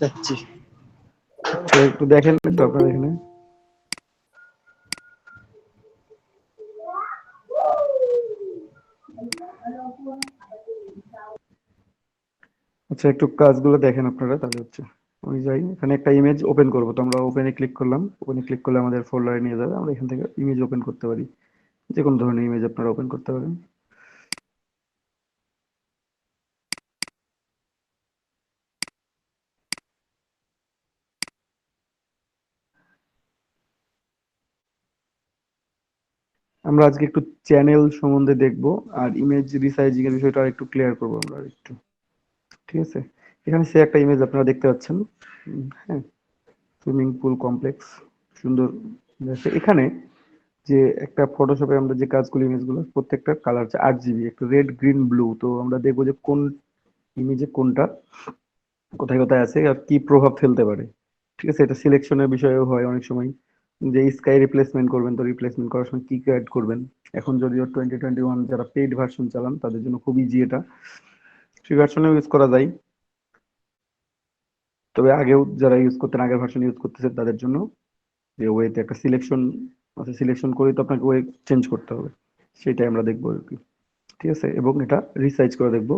যাচ্ছি। তো একটু দেখেন তো আপনারা এখানে। আচ্ছা একটু কাজগুলো দেখেন আপনারা তাহলে হচ্ছে। আমি যাই এখানে একটা ইমেজ ওপেন করবো, তো আমরা ওপেনে ক্লিক করলাম, ওপেনে ক্লিক করলে আমাদের ফোল্ডারে নিয়ে যাবে, আমরা এখান থেকে ইমেজ ওপেন করতে পারি, যে কোনো ধরনের ইমেজ আপনারা ওপেন করতে পারেন। আমরা আজকে একটু চ্যানেল সম্বন্ধে দেখবো, আর ইমেজ রিসাইজিং এর বিষয়টা আর একটু ক্লিয়ার করবো আমরা আর একটু। ঠিক আছে, এখানে সে একটা ইমেজ আপনারা দেখতে পাচ্ছেন। হ্যাঁ, সুইমিং পুল কমপ্লেক্স, সুন্দর আছে। এখানে যে একটা ফটোশপে আমরা যে কাজগুলো ইমেজগুলো প্রত্যেকটা কালার হচ্ছে 8 জিবি, একটা রেড গ্রিন ব্লু। তো আমরা দেখবো যে কোন ইমেজে কোনটা কোথায় কোথায় আছে আর কি প্রভাব ফেলতে পারে। ঠিক আছে, এটা সিলেকশনের বিষয়েও হয় অনেক সময়, যে স্কাই রিপ্লেসমেন্ট করবেন, তো রিপ্লেসমেন্ট করার সময় কি অ্যাড করবেন। এখন যদিও 2021 যারা পেইড ভার্সন চালান তাদের জন্য খুব ইজি এটা, ফ্রি ভার্সনেও ইউজ করা যায়। তবে আগেও যারা ইউজ করতেন, আগের ভার্সন ইউজ করতেছেন তাদের জন্য যে ওয়েতে একটা সিলেকশন আছে, সিলেকশন করে তো আপনাকে ওয়ে চেঞ্জ করতে হবে, সেটাই আমরা দেখবো আর কি। ঠিক আছে, এবং এটা রিসাইজ করে দেখবো।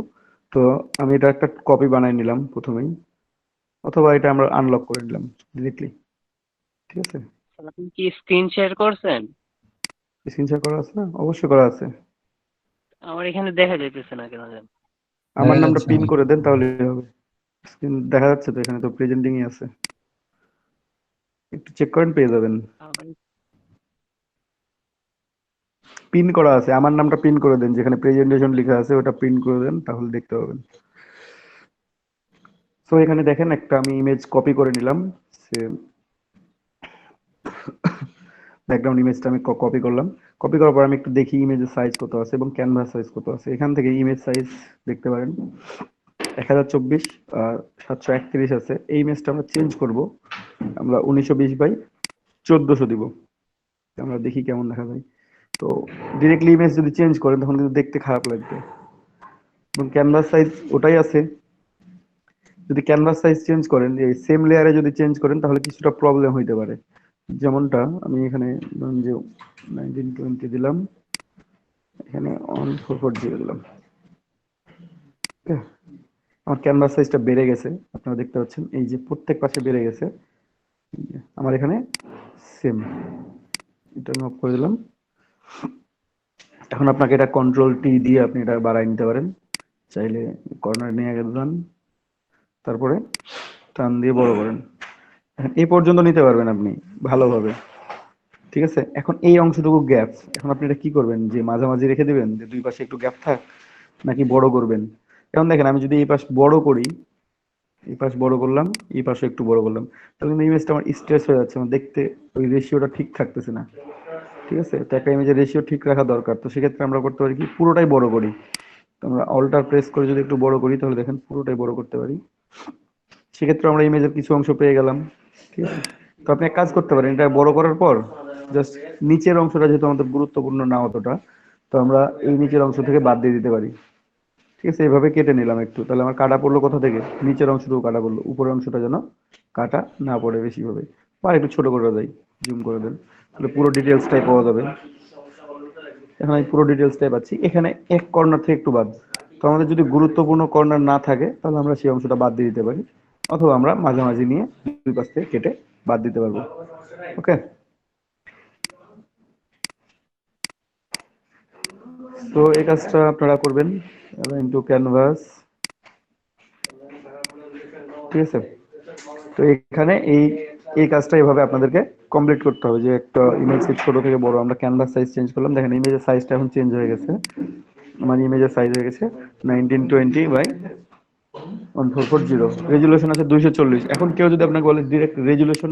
তো আমি এটা একটা কপি বানাই নিলাম প্রথমেই, অথবা এটা আমরা আনলক করে নিলাম ডিরেক্টলি। ঠিক আছে, আপনি কি স্ক্রিন শেয়ার করছেন? স্ক্রিন শেয়ার করা আছে না? অবশ্যই করা আছে। আমার এখানে দেখা যাইতেছে না কেন যেন। আমার দেখা নামটা যাচ্ছে পিন আমার। করে দেন তাহলে হবে। স্ক্রিন দেখা যাচ্ছে তো, এখানে তো প্রেজেন্টিংই আছে, একটু চেক করেন পেয়ে যাবেন। আমার পিন করা আছে, আমার নামটা পিন করে দেন, যেখানে প্রেজেন্টেশন লেখা আছে ওটা পিন করে দেন, তাহলে দেখতে পাবেন। তো এখানে দেখেন একটা আমি ইমেজ কপি করে নিলাম, সে ব্যাকগ্রাউন্ড ইমেজটা আমি কপি করলাম। কপি করার পর আমি একটু দেখি ইমেজের সাইজ কত আছে এবং ক্যানভাস সাইজ কত আছে। এখান থেকে ইমেজ সাইজ দেখতে পারেন 1024 আর 731 আছে। এই ইমেজটা আমরা চেঞ্জ করব, আমরা 1920 বাই 1400 দিব, আমরা দেখি কেমন দেখা যায়। তো ডিরেক্টলি ইমেজ যদি চেঞ্জ করেন তখন কিন্তু দেখতে খারাপ লাগবে, এবং ক্যানভাস সাইজ ওটাই আছে। যদি ক্যানভাস সাইজ চেঞ্জ করেন, এই সেম লেয়ারে যদি চেঞ্জ করেন তাহলে কিছুটা প্রবলেম হইতে পারে। যেমনটা আমি এখানে ধরুন যে 1920 দিলাম, এখানে 1440 দিলাম। আমার ক্যানভাস সাইজটা বেড়ে গেছে, আপনারা দেখতে পাচ্ছেন এই যে প্রত্যেক পাশে বেড়ে গেছে। আমার এখানে সেম, এটা আমি অফ করে দিলাম। এখন আপনাকে এটা কন্ট্রোল টি দিয়ে আপনি এটা বাড়ায় নিতে পারেন, চাইলে কর্নার নিয়ে আগে যান, তারপরে টান দিয়ে বড় করেন। এখন এই পর্যন্ত নিতে পারবেন আপনি ভালোভাবে। ঠিক আছে, এখন এই অংশটুকু গ্যাপ, এখন আপনি এটা কি করবেন, যে মাঝামাঝি রেখে দিবেন যে দুই পাশে একটু গ্যাপ থাক, নাকি বড় করবেন। এখন দেখেন আমি যদি এই পাশ বড় করি, এই পাশ বড় করলাম, এই পাশে একটু বড় করলাম, তাহলে কিন্তু ইমেজটা আমার স্ট্রেস হয়ে যাচ্ছে, আমার দেখতে ওই রেশিওটা ঠিক থাকতেছে না। ঠিক আছে, তো একটা ইমেজের রেশিও ঠিক রাখা দরকার। তো সেক্ষেত্রে আমরা করতে পারি কি, পুরোটাই বড় করি। তো আমরা অল্টার প্রেস করে যদি একটু বড় করি তাহলে দেখেন পুরোটাই বড় করতে পারি। সেক্ষেত্রে আমরা ইমেজের কিছু অংশ পেয়ে গেলাম। ঠিক আছে, তো আপনি এক কাজ করতে পারেন, এটা বড় করার পর জাস্ট নিচের অংশটা যেহেতু আমাদের গুরুত্বপূর্ণ না অতটা, তো আমরা এই নিচের অংশ থেকে বাদ দিয়ে দিতে পারি। ঠিক আছে, এভাবে কেটে নিলাম একটু, তাহলে আমার কাটা পড়লো কোথা থেকে, নিচের অংশটুকু কাটা পড়লো, উপরের অংশটা যেন কাটা না পড়ে বেশি ভাবে। আর একটু ছোট করে দেয়, জুম করে দেন, তাহলে পুরো ডিটেলসটাই পাওয়া যাবে। এখন আমি পুরো ডিটেলসটাই পাচ্ছি, এখানে এক কর্নার থেকে একটু বাদ। তো আমাদের যদি গুরুত্বপূর্ণ কর্নার না থাকে তাহলে আমরা সেই অংশটা বাদ দিয়ে দিতে পারি, অথবা আমরা মাঝামাঝি নিয়ে দুই পাশ থেকে কেটে বাদ দিতে পারবো। ওকে, তো এই কাজটা আপনারা করবেন। ইনটু ক্যানভাস, ঠিক আছে। তো এখানে এই এই কাজটা এভাবে আপনাদেরকে কমপ্লিট করতে হবে, যে একটা ইমেজকে ছোট থেকে বড় আমরা ক্যানভাস সাইজ চেঞ্জ করলাম। দেখেন ইমেজের সাইজটা এখন চেঞ্জ হয়ে গেছে, আমার ইমেজের সাইজ হয়ে গেছে 1920 বাই 1440, রেজুলেশন আছে 240। এখন কেউ যদি আপনাকে বলে ডিরেক্ট রেজুলেশন,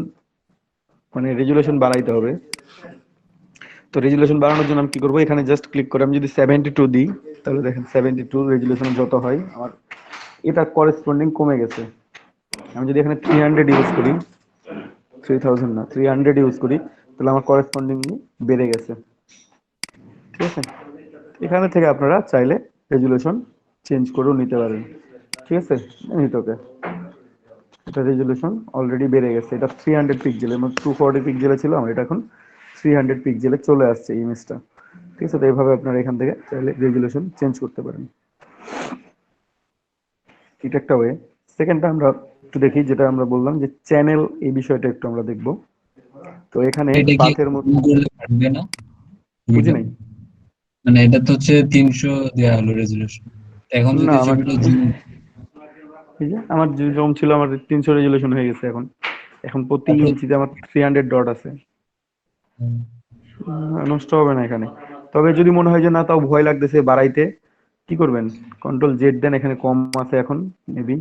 মানে রেজুলেশন বাড়াইতে হবে, তো রেজুলেশন বাড়ানোর জন্য আমি কি করবো, এখানে জাস্ট ক্লিক করে আমি যদি 72 দিই, তাহলে দেখেন 72 রেজুলেশন যত হয় আমার এটা করেসপন্ডিং কমে গেছে। আমি যদি এখানে 300 ইউজ করি, 3000 না 300 ইউজ করি, তাহলে আমার করেসপন্ডিংলি বেড়ে গেছে। ঠিক আছে, এখানে থেকে আপনারা চাইলে রেজুলেশন চেঞ্জ করেও নিতে পারেন। ঠিক আছে, নিতে ওকে। এটা রেজলিউশন অলরেডি বেড়ে গেছে, এটা 300 পিক্সেল এবং 240 পিক্সেলে ছিল, আমার এটা এখন 300 পিক্সেলে চলে আসছে ইমেজটা। ঠিক আছে, তো এইভাবে আপনারা এখান থেকে চাইলে রেজলিউশন চেঞ্জ করতে পারেন, এটা একটা ওয়ে। সেকেন্ডটা আমরা একটু দেখি, যেটা আমরা বললাম যে চ্যানেল, এই বিষয়টা একটু আমরা দেখব। তো এখানে এটা কি পাথের মধ্যে, জুম করলে পারবে না বুঝি ছবিটা? নাই। মানে এটা তো হচ্ছে 300 দেওয়া হলো রেজলিউশন, এখন না যদি আমার, ছবিটা জুম। এই যে আমার যে জম ছিল, আমার 300 রেজলিউশন হয়ে গেছে এখন। এখন প্রতি ইঞ্চিতে আমার 300 ডট আছে। নষ্ট হবে না এখানে। তবে যদি মনে হয় যে না, তাও ভয় লাগতেছে বাড়াইতে, কি করবেন, কন্ট্রোল জেড দেন, এখানে কম আছে এখন মেবি,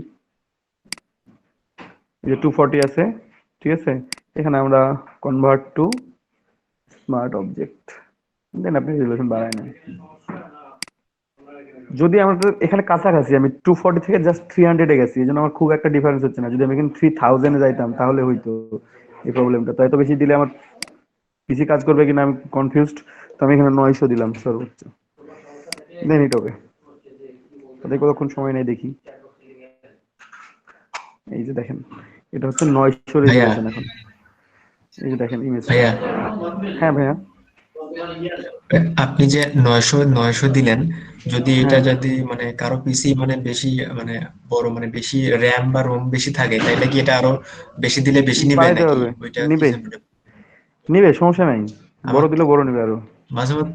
এই যে 240 আছে, ঠিক আছে। এখানে আমরা convert to smart object then, আপনি রেজলিউশন বাড়ায় নেন। যদি আমাদের এখানে কাছাকাছি, আমি 240 থেকে জাস্ট 300 এ গেছি, এই জন্য আমার খুব একটা ডিফারেন্স হচ্ছে না। যদি আমি এখানে 3000 এ যাইতাম তাহলে হইতো এই প্রবলেমটা। তো এত বেশি দিলে আমার পিসি কাজ করবে কিনা আমি কনফিউজড। তো আমি এখানে 900 দিলাম সর্বোচ্চ, দেন ইট ওকে। তাদের কতক্ষণ সময় নেই দেখি। এই যে দেখেন, এটা হচ্ছে 900 ভাইয়া রেজলিউশন এখন। এই যে দেখেন ইমেজটা। ভাইয়া হ্যাঁ ভাইয়া। আপনি যে 900 দিলেন, যদি এটা হ্যাঁ, যদি মানে কারো পিসি মানে বেশি মানে বড় মানে বেশি র্যাম বা রোম বেশি থাকে, তাইলে কি এটা আরো বেশি দিলে বেশি নিবে বাড়াইতে নাকি পারবে, ওইটা কি নিবে, জানেন? নিবে, সমস্যা নাই। বড় আমার দিলে বড় নিবে আরো। মাঝে মধ্যে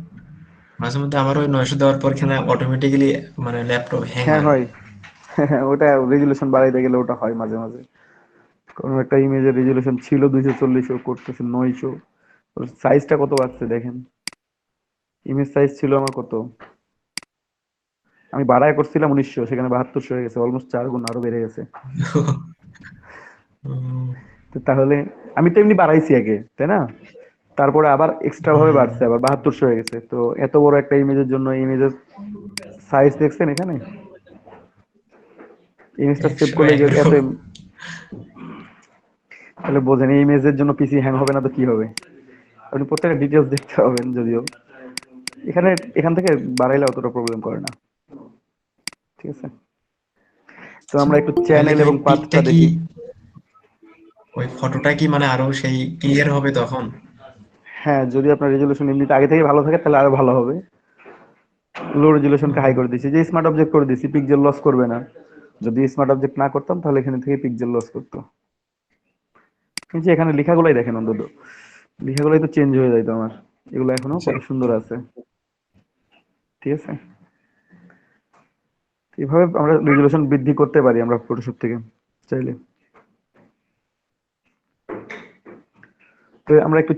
মাঝে মধ্যে আমার ওই 900 দেওয়ার পর এখানে অটোমেটিক্যালি মানে ল্যাপটপ হ্যাং হ্যাঁ হয়। হয়। ওটা রেজলিউশন বাড়াইতে গেলে ওটা হয় মাঝে মাঝে। কোনো একটা ইমেজের রেজলিউশন ছিল 240, ও করতেছে 900। সাইজটা কত বাড়ছে দেখেন, ইমেজ সাইজ ছিল আমার কত, আমি বাড়ায় করছিলাম 1900, সেখানে 7200 হয়ে গেছে, অলমোস্ট 4 গুণ আরো বেড়ে গেছে। উম, তো তাহলে আমি তো এমনি বাড়াইছি আগে, তাই না? তারপরে আবার এক্সট্রা ভাবে হুম, বাড়ছে, আবার 7200 হয়ে গেছে। তো এত বড় একটা ইমেজের জন্য, ইমেজের সাইজ দেখছেন এখানে, ইমেজটা সেভ করলে যে 111। এত তাহলে বোঝেন এই ইমেজের জন্য পিসি হ্যাং হবে না তো কি হবে। আপনি প্রত্যেকটা ডিটেলস দেখতে পাবেন, যদিও এখানে এখান থেকে বাড়াইলে অতটা প্রবলেম করে না। ঠিক আছে, তো আমরা একটু তাহলে চ্যানেল কি ওই এবং পাথটা পিকটা কি দেখি। ওই ফটোটা কি মানে আরো সেই ক্লিয়ার হবে তখন? হ্যাঁ, যদি আপনার রেজলিউশন এমনিতে আগে থেকে ভালো থাকে তাহলে আরো ভালো হবে। লো রেজলিউশনকে হাই উম, করে দিয়েছি, যে স্মার্ট অবজেক্ট করে দিয়েছি, পিক্সেল লস করবে না। যদি স্মার্ট অবজেক্ট না করতাম তাহলে এখানে থেকে পিক্সেল লস করতো। এই যে এখানে লেখাগুলাই দেখেন, অন্তত লেখাগুলাই তো চেঞ্জ হয়ে যাইতো আমার, এগুলো এখনো আচ্ছা। কত সুন্দর আছে। ঠিক আছে, এভাবে আমরা রেজলিউশন বৃদ্ধি করতে পারি আমরা ফটোশপ থেকে চাইলে। তো আমরা একটু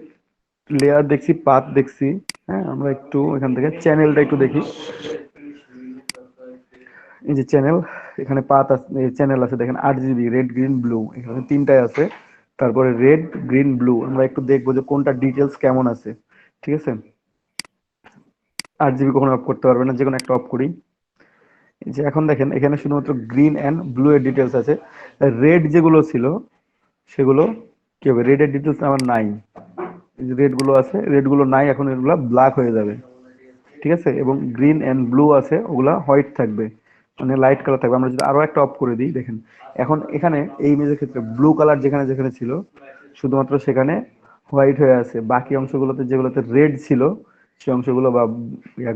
লেয়ার দেখছি, পাথ দেখছি। হ্যাঁ, আমরা একটু এখান থেকে চ্যানেলটা একটু দেখি। এই যে চ্যানেল, এখানে পাথ আছে, চ্যানেল আছে দেখেন 8 জিবি, রেড গ্রিন ব্লু, এখানে তিনটায় আছে। তারপরে রেড গ্রিন ব্লু, আমরা একটু দেখবো যে কোনটা ডিটেলস কেমন আছে। ঠিক আছে, 8 জিবি কখনো অফ করতে পারবে না, যে কোনো একটা অফ করি। এই যে এখন দেখেন এখানে শুধুমাত্র গ্রিন অ্যান্ড ব্লু এর ডিটেলস আছে। রেড যেগুলো ছিল সেগুলো কি হবে, রেড এর ডিটেলস আমার নাই। এই যে রেড গুলো আছে, রেড গুলো নাই, এখন এগুলা ব্ল্যাক হয়ে যাবে। ঠিক আছে, এবং গ্রিন এন্ড ব্লু আছে, ওগুলা হোয়াইট থাকবে, মানে লাইট কালার থাকবে। আমরা যদি আরো একটা অফ করে দিই দেখেন, এখন এখানে এই ইমেজের ক্ষেত্রে ব্লু কালার যেখানে যেখানে ছিল শুধুমাত্র সেখানে হোয়াইট হয়ে আছে, বাকি অংশগুলোতে যেগুলোতে রেড ছিল সেই অংশগুলো বা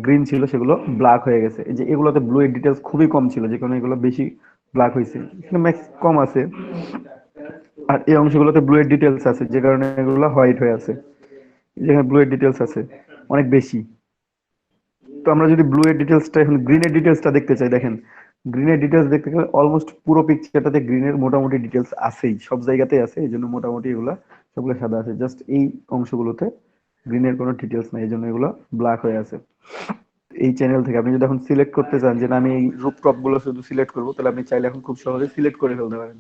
গ্রিন ছিল সেগুলো ব্ল্যাক হয়ে গেছে। এই যে এগুলোতে ব্লু এর ডিটেলস খুবই কম ছিল, যে কারণে এগুলো বেশি ব্ল্যাক হয়েছে। এখানে ম্যাক্স কম আছে, আর এই অংশগুলোতে ব্লু এর ডিটেলস আছে যে কারণে এগুলো হোয়াইট হয়ে আছে। যেখানে ব্লু এর ডিটেলস আছে অনেক বেশি। তো আমরা যদি ব্লু এর ডিটেলসটা, এখন গ্রিন এর ডিটেলসটা দেখতে চাই, দেখেন গ্রিন এর ডিটেলস দেখতে গেলে অলমোস্ট পুরো পিকচারটাতে গ্রিনের মোটামুটি ডিটেলস আছেই, সব জায়গাতেই আছে, এই জন্য মোটামুটি এগুলা সবগুলো সাদা আছে। জাস্ট এই অংশগুলোতে গ্রিনের কোনো ডিটেলস নাই, এই জন্য এগুলো ব্ল্যাক হয়ে আছে। এই চ্যানেল থেকে আপনি যদি এখন সিলেক্ট করতে চান যে না আমি এই রুপটপ গুলো শুধু সিলেক্ট করবো, তাহলে আপনি চাইলে এখন খুব সহজে সিলেক্ট করে ফেলতে পারেন।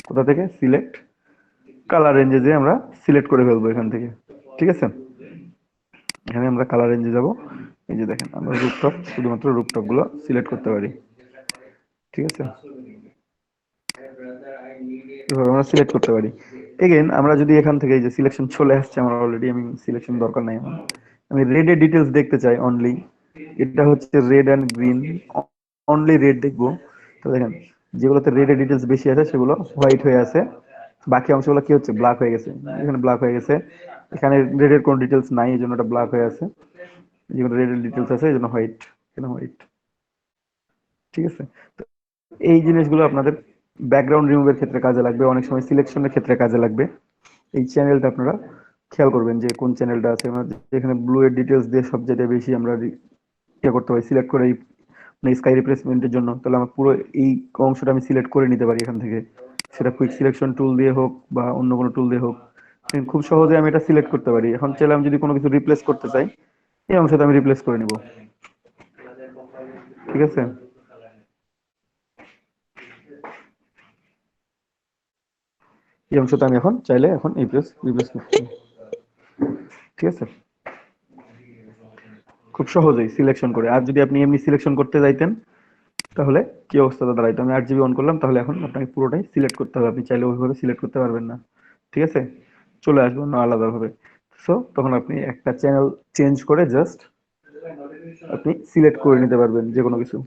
কোথা থেকে, সিলেক্ট কালার রেঞ্জে যে আমরা সিলেক্ট করে ফেলবো এখান থেকে। ঠিক আছে, এখানে আমরা কালার রেঞ্জে যাব। এই যে দেখেন আমরা রুপটপ, শুধুমাত্র রুপটপ গুলো সিলেক্ট করতে পারি। ঠিক আছে, এভাবে আমরা সিলেক্ট করতে পারি। এগেন আমরা যদি এখান থেকে, এই যে সিলেকশন চলে আসছে আমার অলরেডি, আমি সিলেকশন দরকার নাই আমার, আমি রেড এর ডিটেলস দেখতে চাই অনলি। এটা হচ্ছে red and green, only red দেখবো। তো দেখেন যেগুলোতে রেডের ডিটেলস বেশি আছে সেগুলো হোয়াইট হয়ে আছে, বাকি অংশগুলো কি হচ্ছে ব্ল্যাক হয়ে গেছে, এখানে ব্ল্যাক হয়ে গেছে, এখানে রেডের কোনো ডিটেলস নাই এই জন্য এটা ব্ল্যাক হয়ে আছে, যেগুলো রেডের ডিটেলস আছে এই জন্য হোয়াইট, এখানে হোয়াইট। ঠিক আছে, তো এই জিনিসগুলো আপনাদের ব্যাকগ্রাউন্ড রিমুভের ক্ষেত্রে কাজে লাগবে, অনেক সময় সিলেকশনের ক্ষেত্রে কাজে লাগবে। এই চ্যানেলটা আপনারা খেয়াল করবেন যে কোন চ্যানেলটা আছে, যেখানে ব্লু এর ডিটেলস দিয়ে সবচেয়ে বেশি আমরা ইয়ে করতে পারি সিলেক্ট করে এই স্কাই রিপ্লেসমেন্টের জন্য, তাহলে আমার পুরো এই অংশটা আমি সিলেক্ট করে নিতে পারি এখান থেকে, সেটা কুইক সিলেকশন টুল দিয়ে হোক বা অন্য কোনো টুল দিয়ে হোক, খুব সহজে আমি এটা সিলেক্ট করতে পারি। এখন চাইলে আমি যদি কোনো কিছু রিপ্লেস করতে চাই এই অংশটা আমি রিপ্লেস করে নিব। ঠিক আছে, এই অংশটা আমি এখন চাইলে এখন রিপ্লেস করতে পারি। ঠিক আছে, খুব সহজেই সিলেকশন করে। আর যদি আপনি এমনি সিলেকশন করতে যাইতেন তাহলে কি অবস্থাটা দাঁড়াইতো, আমি 8 GB অন করলাম, তাহলে এখন আপনাকে পুরোটাই সিলেক্ট করতে হবে, আপনি চাইলে ওইভাবে সিলেক্ট করতে পারবেন না। ঠিক আছে, চলে আসবে অন্য আলাদাভাবে। সো তখন আপনি একটা চ্যানেল চেঞ্জ করে জাস্ট আপনি সিলেক্ট করে নিতে পারবেন যে কোনো কিছু।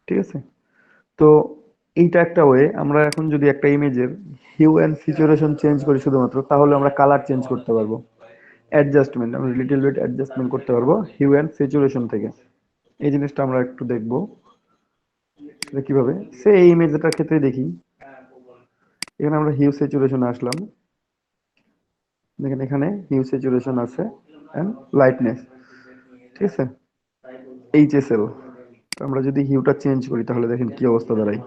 ঠিক আছে, তো এইটা একটা ওয়ে। আমরা এখন যদি একটা ইমেজের হিউ অ্যান্ড স্যাচুরেশন চেঞ্জ করি শুধুমাত্র, তাহলে আমরা কালার চেঞ্জ করতে পারবো। অ্যাডজাস্টমেন্ট আমরা লিটল বিট অ্যাডজাস্টমেন্ট করতে পারবো হিউ অ্যান্ড স্যাচুরেশন থেকে। এই জিনিসটা আমরা একটু দেখবো সেটা কিভাবে। সে এই ইমেজটার ক্ষেত্রে দেখি, এখানে আমরা হিউ স্যাচুরেশনে আসলাম, দেখেন এখানে হিউ স্যাচুরেশন আছে এন্ড লাইটনেস। ঠিক আছে, HSL, আমরা যদি হিউটা চেঞ্জ করি তাহলে দেখেন কি অবস্থা দাঁড়ায়।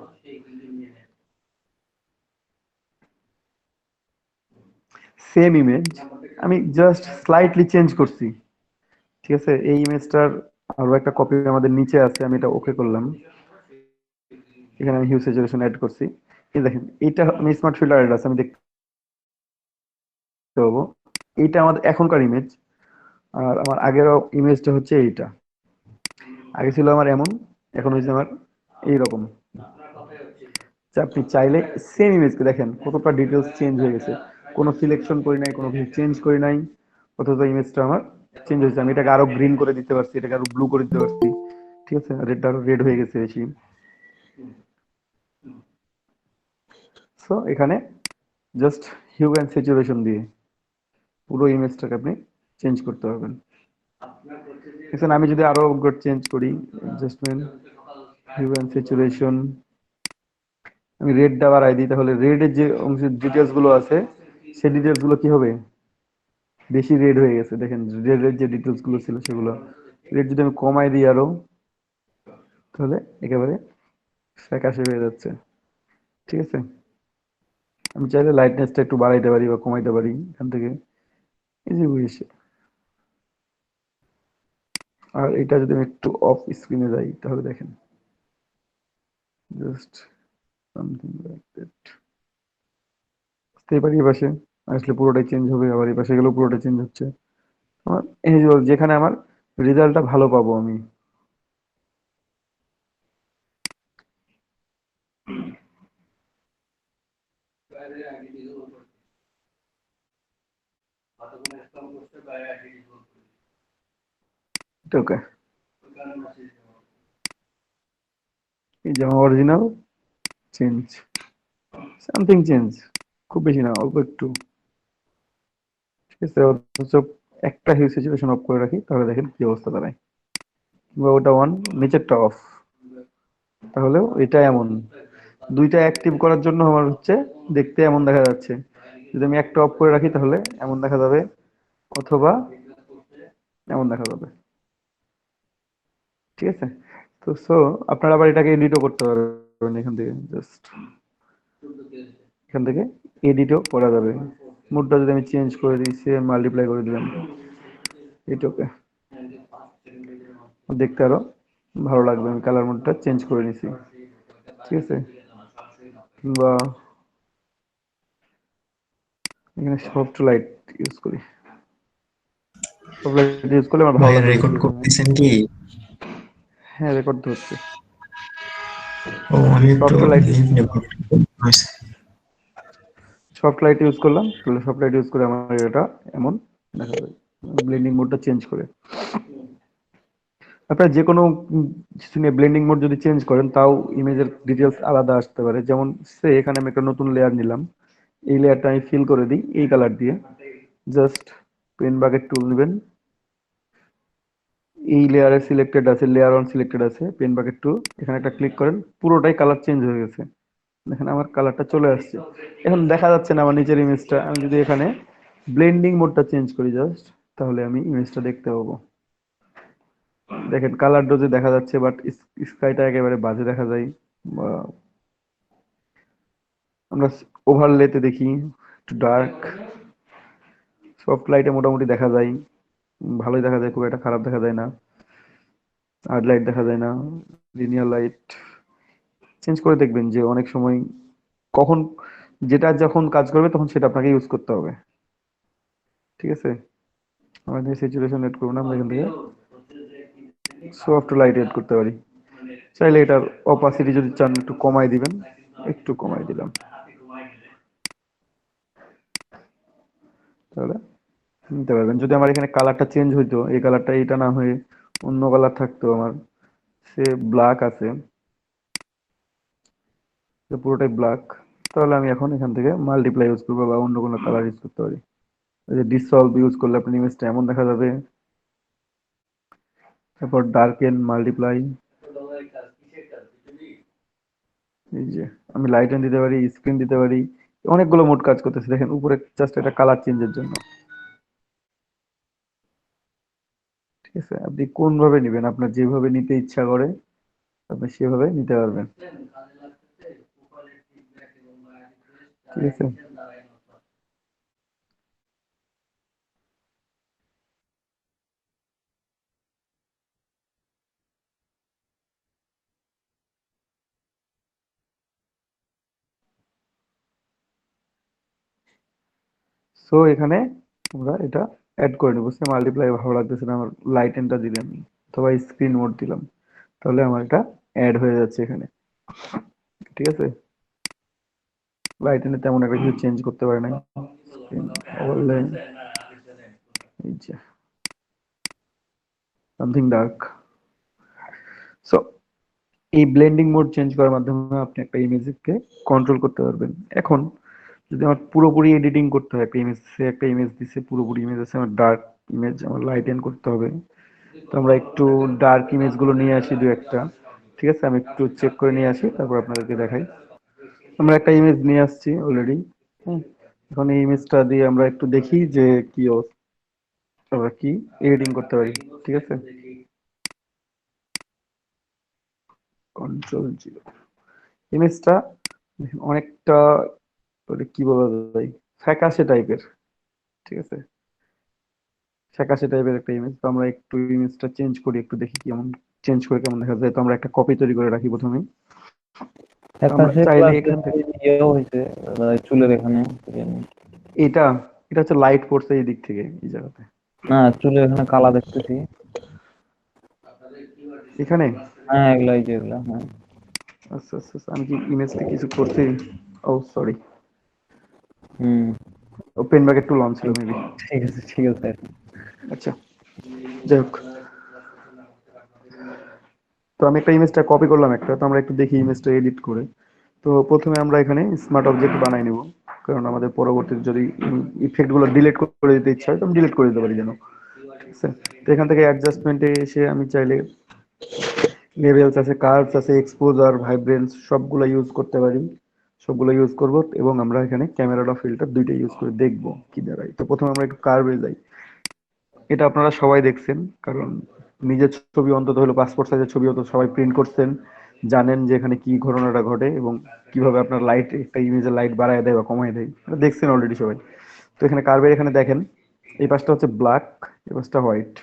সেম ইমেজ আমি জাস্ট স্লাইটলি চেঞ্জ করছি। ঠিক আছে, এই ইমেজটার আরো একটা কপি আমাদের নিচে আছে, আমি এটা ওকে করলাম, এখানে আমি হিউ স্যাচুরেশন অ্যাড করছি। এই দেখেন এটা আমি স্মার্ট ফিল্টার অ্যাড আছে, আমি দেখতে পাবো এইটা আমাদের এখনকার ইমেজ, আর আমার আগের ইমেজটা হচ্ছে এইটা। আগে ছিল আমার এমন, এখন হয়েছে আমার এইরকম। আপনি চাইলে সেম ইমেজকে দেখেন কতটা ডিটেলস চেঞ্জ হয়ে গেছে, কোনো সিলেকশন করি নাই, কোনো কিছু চেঞ্জ করি নাই, অথচ ইমেজটা আমার চেঞ্জ হয়েছে। আমি এটাকে আরো গ্রিন করে দিতে পারছি, এটাকে আরো ব্লু করে দিতে পারছি। ঠিক আছে, রেডটা আরো রেড হয়ে গেছে বেশি। সো এখানে জাস্ট হিউ অ্যান্ড স্যাচুরেশন দিয়ে পুরো ইমেজটাকে আপনি চেঞ্জ করতে পারবেন। এখানে আমি যদি আরো চেঞ্জ করি, অ্যাডজাস্টমেন্ট হিউ অ্যান্ড স্যাচুরেশন, আমি রেডটা বাড়াই দিই, তাহলে রেডের যে অংশের ডিটেলস গুলো আছে সেই ডিটেলস গুলো কি হবে, বেশি রেড হয়ে গেছে। দেখেন রেডের যে ডিটেলস গুলো ছিল সেগুলো, রেড যদি আমি কমাই দিই আরো, তাহলে একেবারে ফ্যাকাশে হয়ে যাচ্ছে। ঠিক আছে, আমি চাইলে লাইটনেসটা একটু বাড়াইতে পারি বা কমাইতে পারি এখান থেকে, এই যে বুঝেছি। আর এটা যদি আমি একটু অফ স্ক্রিনে যাই তাহলে দেখেন জাস্ট সামথিং লাইক দ্যাট। বুঝতে পারি এই পাশে আসলে পুরোটাই চেঞ্জ হবে, আবার এই পাশে গেলেও পুরোটাই চেঞ্জ হচ্ছে। আমার এই যেখানে আমার রেজাল্টটা ভালো পাবো আমি। ওকে, এই যে আমার অরিজিনাল চেঞ্জ, সামথিং চেঞ্জ, খুব বেশি না, অল্প একটু। ঠিক আছে, অথচ একটা হিউ সিচুয়েশন অফ করে রাখি তাহলে দেখেন কি অবস্থা দাঁড়ায়, কিংবা ওটা অন নিচেরটা অফ, তাহলেও এটা এমন। দুইটা অ্যাক্টিভ করার জন্য আমার হচ্ছে দেখতে এমন দেখা যাচ্ছে, যদি আমি একটা অফ করে রাখি তাহলে এমন দেখা যাবে, অথবা এমন দেখা যাবে। ঠিক আছে, তো আপনারা আবার এটাকে এডিটও করতে পারবেন এখান থেকে, জাস্ট এখান থেকে এডিটও করা যাবে। মুডটা যদি আমি চেঞ্জ করে দিই, সেম মাল্টিপ্লাই করে দিলাম, এটাকে দেখতে আরো ভালো লাগবে। আমি কালার মোডটা চেঞ্জ করে নিছি। ঠিক আছে, কিংবা এখানে সফট লাইট ইউজ করি, সফট লাইট ইউজ করলে আমার ভালো ভাইয়া লাগবে বেশি রেকর্ড এখানে। করতেছেন কি? হ্যাঁ, রেকর্ড হচ্ছে। ও আমি একটু সফট লাইট, লিভ নেব হয়েছে। সফট লাইট ইউজ করলাম, তাহলে সফট লাইট ইউজ করে আমার এটা এমন দেখা যায়, ব্লেন্ডিং মোডটা চেঞ্জ করে। আপনার যে কোনো কিছু নিয়ে ব্লেন্ডিং মোড যদি চেঞ্জ করেন তাও ইমেজের ডিটেলস আলাদা আসতে পারে। যেমন এখানে আমি একটা নতুন লেয়ার নিলাম, এই লেয়ারটা আমি ফিল করে দিই এই কালার দিয়ে। জাস্ট পেন বাকেট টুল নেবেন, এই লেয়ারে সিলেক্টেড আছে, লেয়ার অন সিলেক্টেড আছে, পেন বাকেট টুল এখানে একটা ক্লিক করেন, পুরোটাই কালার চেঞ্জ হয়ে গেছে। দেখেন আমার কালারটা চলে আসছে। এখন দেখা যাচ্ছে না আমার নিচের ইমেজটা। আমি যদি এখানে ব্লেন্ডিং মোডটা চেঞ্জ করি জাস্ট, তাহলে আমি ইমেজটা দেখতে পাবো। দেখেন কালার ডোজে দেখা যাচ্ছে, বাট স্কাইটা একেবারে বাজে দেখা যায়। বা আমরা ওভারলেতে দেখি একটু ডার্ক, সফট লাইটে মোটামুটি দেখা যায়, ভালোই দেখা যায়, খুব একটা খারাপ দেখা যায় না। হার্ড লাইট দেখা যায় না, লিনিয়ার লাইট চেঞ্জ করে দেখবেন যে অনেক সময় কখন যেটা যখন কাজ করবে তখন সেটা আপনাকে ইউজ করতে হবে। ঠিক আছে, আমাদের স্যাচুরেশন এড করবো না, আমরা এখান থেকে সফট লাইট এড করতে পারি। চাইলে এটার অপাসিটি যদি চান একটু কমাই দিবেন, একটু কমাই দিলাম, তাহলে নিতে পারবেন। যদি আমার এখানে কালারটা চেঞ্জ হইতো, এই কালারটা এটা না হয়ে অন্য কালার থাকতো, আমার সে ব্ল্যাক আছে, পুরোটাই ব্ল্যাক, তাহলে আমি এখন এখান থেকে মাল্টিপ্লাই ইউজ করবো বা অন্য কোনো কালার ইউজ করতে পারি। এই যে ডিসলভ ইউজ করলে আপনার ইমেজটা এমন দেখা যাবে। তারপর ডার্কেন, মাল্টিপ্লাই, এই যে আমি লাইটেন দিতে পারি, স্ক্রিন দিতে পারি, অনেকগুলো মোড কাজ করতেছে। দেখেন উপরে জাস্ট এটা কালার চেঞ্জের জন্য। ঠিক আছে, আপনি কোন ভাবে নিবেন, আপনার যেভাবে নিতে ইচ্ছা করে আপনি সেভাবে নিতে পারবেন। ঠিক আছে, সো এখানে আমরা এটা অ্যাড করে নেবো। সে মাল্টিপ্লাই ভালো লাগতেছে না আমার, লাইটেনটা দিলাম অথবা স্ক্রিন মোড দিলাম, তাহলে আমার এটা অ্যাড হয়ে যাচ্ছে এখানে। ঠিক আছে, লাইটেনে তেমন একটা কিছু চেঞ্জ করতে পারে না। স্ক্রিন ওভারলে, এই যে সামথিং ডার্ক। সো এই ব্লেন্ডিং মোড চেঞ্জ করার মাধ্যমে আপনি একটা ইমেজকে কন্ট্রোল করতে পারবেন। এখন যদি আমার পুরোপুরি এডিটিং করতে হয়, একটা ইমেজ, সে একটা ইমেজ দিছে, পুরোপুরি ইমেজ আছে আমার, ডার্ক ইমেজ আমার লাইটেন করতে হবে, তো আমরা একটু ডার্ক ইমেজ গুলো নিয়ে আসি দু একটা। ঠিক আছে, আমি একটু চেক করে নিয়ে আসি, তারপর আপনাদেরকে দেখাই। আমরা একটা ইমেজ নিয়ে আসছি অলরেডি। এখন এই ইমেজটা দিয়ে আমরা একটু দেখি যে কি আমরা কি এডিটিং করতে পারি। ঠিক আছে, কন্ট্রোল জিরো, ইমেজটা অনেকটা কি বলা যায়, ফ্যাকাশে টাইপের। ঠিক আছে, ফ্যাকাশে টাইপের একটা ইমেজ, তো আমরা একটু ইমেজটা চেঞ্জ করি, একটু দেখি কেমন চেঞ্জ করে কেমন দেখা যায়। তো আমরা একটা কপি তৈরি করে রাখি প্রথমেই। তো আমরা ফ্যাকাশে চাইলে প্লাস এখান থেকে ইয়েও হয়েছে চুলের এখানে। এটা এটা হচ্ছে লাইট পড়ছে এই দিক থেকে, এই জায়গাতে। না, চুলের এখানে কালা দেখতেছি। এখানে হ্যাঁ, এগুলা, এই যে এগুলা, হ্যাঁ। আচ্ছা আচ্ছা আচ্ছা, আমি কি ইমেজটা কিছু করছি? ও sorry, hmm, open bracket to launch ছিল মেবি। ঠিক আছে, ঠিক আছে। আচ্ছা, যাই হোক, তো আমি একটা ইমেজটা কপি করলাম একটা, তো আমরা একটু দেখি ইমেজটা এডিট করে। তো প্রথমে আমরা এখানে স্মার্ট অবজেক্ট বানাই নিব, কারণ আমাদের পরবর্তীতে যদি ইফেক্ট গুলো ডিলিট করে দিতে ইচ্ছা হয় তো আমি ডিলিট করে দিতে পারি যেন। ঠিক আছে, তো এখান থেকে অ্যাডজাস্টমেন্টে এসে আমি চাইলে লেভেলস আছে, কার্ভস আছে, এক্সপোজার, ভাইব্রেন্স সবগুলো ইউজ করতে পারি। সবগুলো ইউজ করব, এবং আমরা এখানে ক্যামেরা ফিল্টার দুইটা ইউজ করে দেখব কি দাঁড়ায়। তো প্রথমে আমরা একটু কার্ভে যাই। এটা আপনারা সবাই দেখছেন, কারণ নিজের ছবি অন্তত হলো পাসপোর্ট সাইজের ছবি তো সবাই প্রিন্ট করছেন, জানেন যে এখানে কি ঘটনাটা ঘটে এবং কিভাবে আপনার লাইট, একটা ইমেজের লাইট বাড়ায় দেয় বা কমায় দেয়, এটা দেখছেন অলরেডি সবাই। তো এখানে কার্ভের এখানে দেখেন, এই পাশটা হচ্ছে ব্ল্যাক, এই পাশটা হোয়াইট।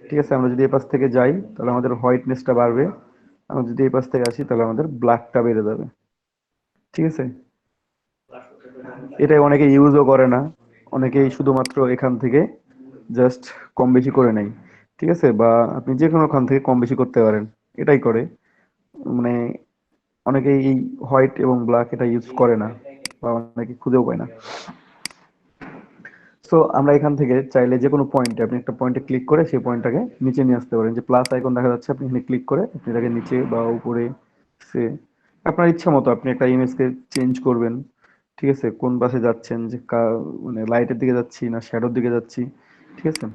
ঠিক আছে, আমরা যদি এই পাশ থেকে যাই তাহলে আমাদের হোয়াইটনেসটা বাড়বে, আমরা যদি এই পাশ থেকে আসি তাহলে আমাদের ব্ল্যাকটা বেড়ে যাবে। ঠিক আছে, এটা অনেকে ইউজও করে না, অনেকেই শুধুমাত্র এখান থেকে জাস্ট কম বেশি করে নেয়। ঠিক আছে, বা আপনি যে কোনো খান থেকে কম বেশি করতে পারেন, এটাই করে। মানে অনেকেই এই হোয়াইট এবং ব্ল্যাক এটা ইউজ করে না, বা অনেকে খুঁজেও পায় না। সো আমরা এখান থেকে চাইলে যে কোনো পয়েন্টে আপনি একটা পয়েন্টে ক্লিক করে সেই পয়েন্টটাকে নিচে নিয়ে আসতে পারেন। যে প্লাস আইকন দেখা যাচ্ছে, আপনি এখানে ক্লিক করে আপনি এটাকে নিচে বা উপরে সে আপনার ইচ্ছা মতো আপনি একটা ইমেজকে চেঞ্জ করবেন। ঠিক আছে, কোন পাশে যাচ্ছেন, যে মানে লাইটের দিকে যাচ্ছি না শ্যাডোর দিকে যাচ্ছি, ঠিক আছে,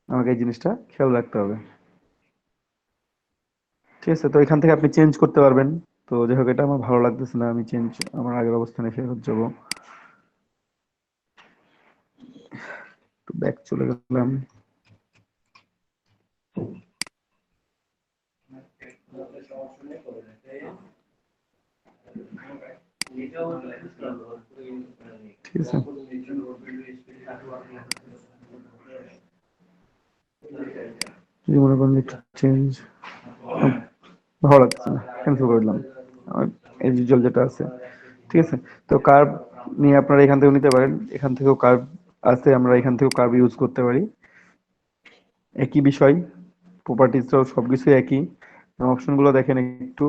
আমাকে এই জিনিসটা খেয়াল রাখতে হবে। ঠিক আছে, তো এখান থেকে আপনি চেঞ্জ করতে পারবেন। তো যাই হোক, এটা আমার ভালো লাগতেছে না, আমি আমার আগের অবস্থানে ফেরত যাবো। একটু ব্যাক চলে গেলাম। ঠিক আছে, যদি মনে করেন একটু চেঞ্জ ভালো লাগছে না, ক্যান্সেল করে দিলাম। এজ ইউজুয়াল যেটা আছে, ঠিক আছে। তো কার্ভ নিয়ে আপনারা এখান থেকেও নিতে পারেন, এখান থেকেও কার্ভ আছে, আমরা এখান থেকেও কার্ভ ইউজ করতে পারি। একই বিষয়, প্রপার্টিজটাও সবকিছু একই। অপশনগুলো দেখেন একটু,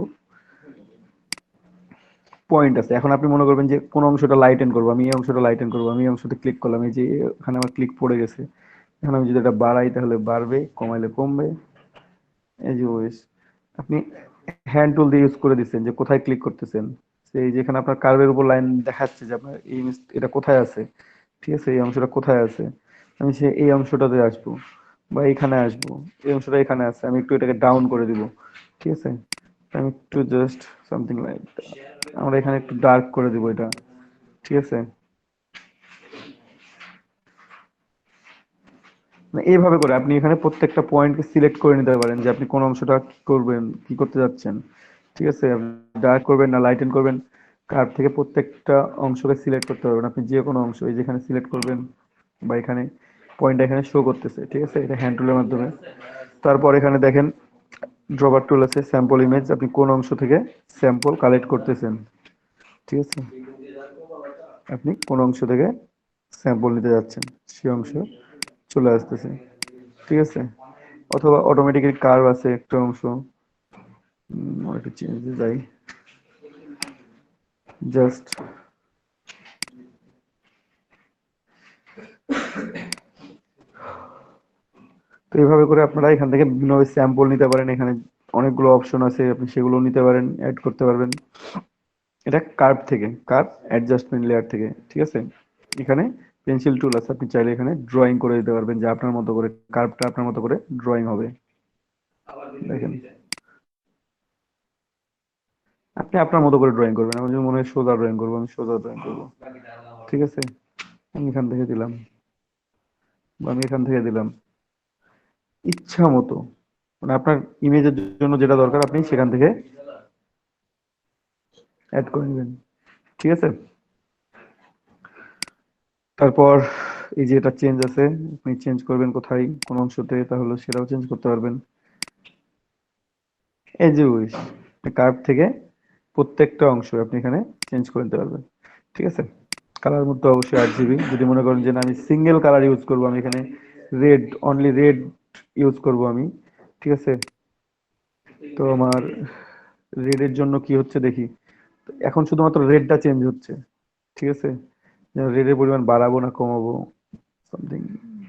পয়েন্ট আছে। এখন আপনি মনে করবেন যে কোন অংশটা লাইটেন করবো, আমি এই অংশটা লাইটেন করবো, আমি এই অংশটা ক্লিক করলাম, এই যে এখানে আমার ক্লিক পড়ে গেছে, এখন আমি যদি এটা বাড়াই তাহলে বাড়বে, কমাইলে কমবে। এই যে ওয়েস, আপনি হ্যান্ড টুল দিয়ে ইউজ করে দিচ্ছেন যে কোথায় ক্লিক করতেছেন। সেই যেখানে আপনার কার্ভের উপর লাইন দেখাচ্ছে যে আপনার এই এটা কোথায় আছে, ঠিক আছে, এই অংশটা কোথায় আছে, আমি সে এই অংশটাতে আসবো বা এখানে আসবো, এই অংশটা এখানে আছে, আমি একটু এটাকে ডাউন করে দিব। ঠিক আছে, আমি একটু জাস্ট সামথিং লাইক, আমরা এখানে একটু ডার্ক করে দিব এটা। ঠিক আছে, মানে এইভাবে করে আপনি এখানে প্রত্যেকটা পয়েন্টকে সিলেক্ট করে নিতে পারেন যে আপনি কোন অংশটা কি করবেন, কি করতে যাচ্ছেন। ঠিক আছে, ডার্ক করবেন না লাইটেন করবেন, কার্ভ থেকে প্রত্যেকটা অংশকে সিলেক্ট করতে পারবেন আপনি, যে কোনো অংশ এই যেখানে সিলেক্ট করবেন বা এখানে পয়েন্ট এখানে শো করতেছে। ঠিক আছে, এটা হ্যান্ড টুলের মাধ্যমে। তারপর এখানে দেখেন ড্রপার টুল আছে, স্যাম্পল ইমেজ, আপনি কোন অংশ থেকে স্যাম্পল কালেক্ট করতেছেন। ঠিক আছে, আপনি কোন অংশ থেকে স্যাম্পল নিতে যাচ্ছেন সেই অংশ চলে আসতেছে। ঠিক আছে, অথবা অটোমেটিক্যালি কার্ভ আছে একটা অংশ, একটু চেঞ্জে যাই জাস্ট। তো এইভাবে করে আপনারা এখান থেকে বিভিন্নভাবে স্যাম্পল নিতে পারেন। এখানে অনেকগুলো অপশন আছে, আপনি সেগুলো নিতে পারেন, অ্যাড করতে পারবেন। এটা কার্ভ থেকে, কার্ভ অ্যাডজাস্টমেন্ট লেয়ার থেকে। ঠিক আছে, এখানে পেন্সিল টুল আছে, আপনি চাইলে এখানে ড্রয়িং করে দিতে পারবেন, যে আপনার মতো করে কার্ভটা আপনার মতো করে ড্রয়িং হবে। দেখেন, আপনি আপনার মতো করে ড্রয়িং করবেন। আমার যদি মনে হয় সোজা ড্রয়িং করবো, আমি সোজা ড্রয়িং করবো। ঠিক আছে, আমি এখান থেকে দিলাম বা আমি এখান থেকে দিলাম, ইচ্ছা মতো, মানে আপনার ইমেজের জন্য যেটা দরকার আপনি সেখান থেকে অ্যাড করে নেবেন। ঠিক আছে, তারপর এই যে এটা চেঞ্জ আছে, আপনি চেঞ্জ করবেন কোথায় কোন অংশতে, তাহলে সেটাও চেঞ্জ করতে পারবেন। এই যে কার্ভ থেকে প্রত্যেকটা অংশ আপনি এখানে চেঞ্জ করে নিতে পারবেন। ঠিক আছে, কালার মধ্যে অবশ্যই 8 GB। যদি মনে করেন যে না আমি সিঙ্গেল কালার ইউজ করবো, আমি এখানে রেড, অনলি রেড ইউজ করব আমি। ঠিক আছে, তো আমার রেড এর জন্য কি হচ্ছে দেখি, এখন শুধুমাত্র রেডটা চেঞ্জ হচ্ছে। ঠিক আছে, রেড এর পরিমাণ বাড়াবো না কমাবো, সামথিং